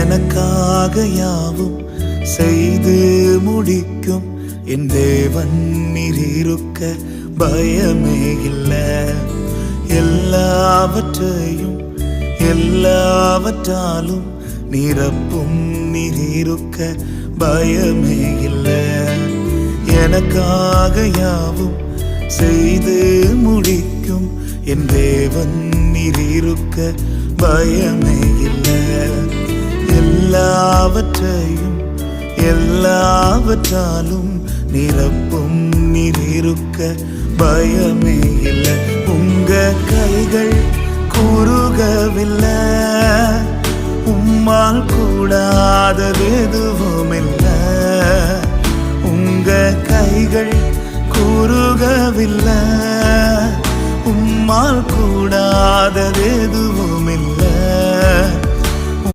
எனக்காக யாவும் செய்து முடிக்கும் என் தேவன் நீரிருக்க பயமே இல்லை. எல்லாவற்றையும் எல்லாவற்றாலும் நிரப்பும் நீரிருக்க பயமே இல்லை. எனக்காக யாவும் செய்து முடிக்கும் என் தேவன் நீரிருக்க பயமே இல்லை. எல்லாவற்றையும் எல்லாவற்றாலும் நிரப்பும் நீரிருக்க பயமே இல்லை. உங்க கைகள் குறுகவில்லை, உம்மால் கூடாதது எதுவும் இல்லை. உங்க கைகள் குறுகவில்லை, உம்மால் கூடாதது எதுவும்